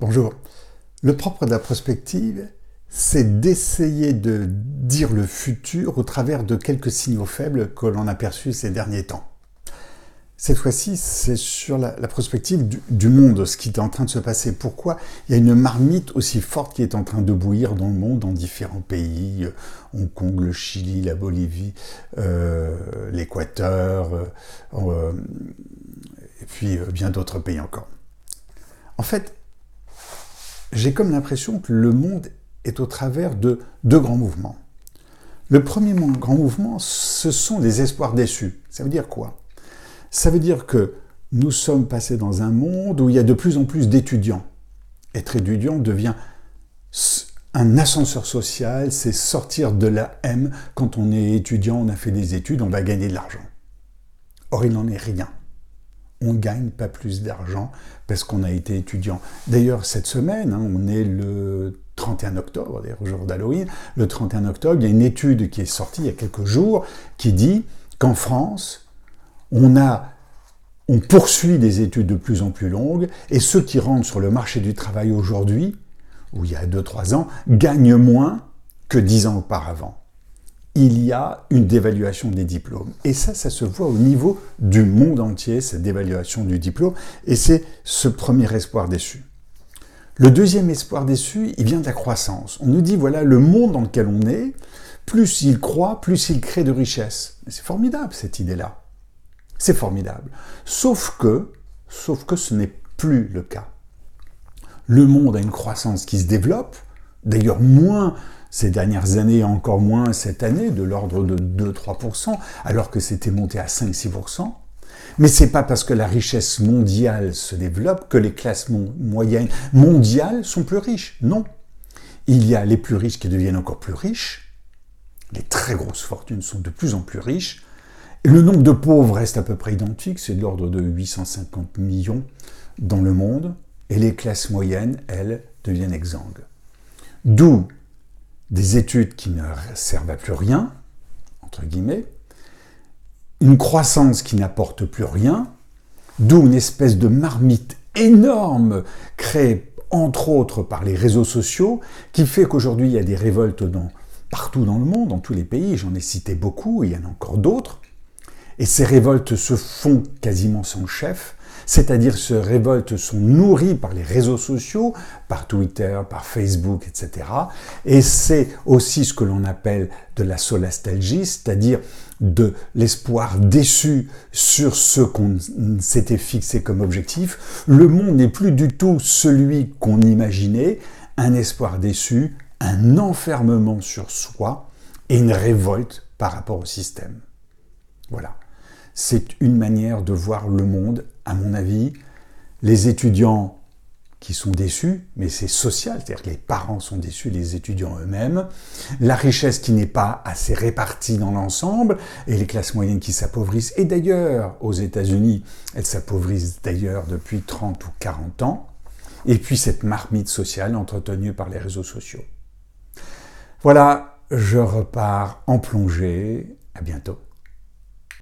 Bonjour. Le propre de la prospective, c'est d'essayer de dire le futur au travers de quelques signaux faibles que l'on a perçus ces derniers temps. Cette fois-ci, c'est sur la prospective du monde, ce qui est en train de se passer. Pourquoi il y a une marmite aussi forte qui est en train de bouillir dans le monde, dans différents pays, Hong Kong, le Chili, la Bolivie, l'Équateur, et puis bien d'autres pays encore. En fait, j'ai comme l'impression que le monde est au travers de deux grands mouvements. Le premier grand mouvement, ce sont les espoirs déçus. Ça veut dire quoi ? Ça veut dire que nous sommes passés dans un monde où il y a de plus en plus d'étudiants. Être étudiant devient un ascenseur social, c'est sortir de la M. Quand on est étudiant, on a fait des études, on va gagner de l'argent. Or, il n'en est rien. On ne gagne pas plus d'argent parce qu'on a été étudiant. D'ailleurs, cette semaine, on est le 31 octobre, d'ailleurs, au jour d'Halloween, le 31 octobre, il y a une étude qui est sortie il y a quelques jours qui dit qu'en France, on poursuit des études de plus en plus longues et ceux qui rentrent sur le marché du travail aujourd'hui, ou il y a 2-3 ans, gagnent moins que 10 ans auparavant. Il y a une dévaluation des diplômes. Et ça se voit au niveau du monde entier, cette dévaluation du diplôme, et c'est ce premier espoir déçu. Le deuxième espoir déçu, il vient de la croissance. On nous dit, voilà, le monde dans lequel on est, plus il croît, plus il crée de richesses. C'est formidable, cette idée-là. C'est formidable. Sauf que ce n'est plus le cas. Le monde a une croissance qui se développe, d'ailleurs moins ces dernières années, encore moins cette année, de l'ordre de 2-3%, alors que c'était monté à 5-6%. Mais c'est pas parce que la richesse mondiale se développe que les classes moyennes mondiales sont plus riches. Non. Il y a les plus riches qui deviennent encore plus riches. Les très grosses fortunes sont de plus en plus riches. Et le nombre de pauvres reste à peu près identique, c'est de l'ordre de 850 millions dans le monde. Et les classes moyennes, elles, deviennent exsangues. D'où des études qui ne servent à plus rien, entre guillemets, une croissance qui n'apporte plus rien, d'où une espèce de marmite énorme créée entre autres par les réseaux sociaux, qui fait qu'aujourd'hui il y a des révoltes partout dans le monde, dans tous les pays, j'en ai cité beaucoup, il y en a encore d'autres, et ces révoltes se font quasiment sans chef, c'est-à-dire ces révoltes sont nourries par les réseaux sociaux, par Twitter, par Facebook, etc. Et c'est aussi ce que l'on appelle de la solastalgie, c'est-à-dire de l'espoir déçu sur ce qu'on s'était fixé comme objectif. Le monde n'est plus du tout celui qu'on imaginait, un espoir déçu, un enfermement sur soi et une révolte par rapport au système. Voilà. C'est une manière de voir le monde, à mon avis. Les étudiants qui sont déçus, mais c'est social, c'est-à-dire que les parents sont déçus, les étudiants eux-mêmes. La richesse qui n'est pas assez répartie dans l'ensemble, et les classes moyennes qui s'appauvrissent. Et d'ailleurs, aux États-Unis, elles s'appauvrissent d'ailleurs depuis 30 ou 40 ans. Et puis cette marmite sociale entretenue par les réseaux sociaux. Voilà, je repars en plongée. À bientôt.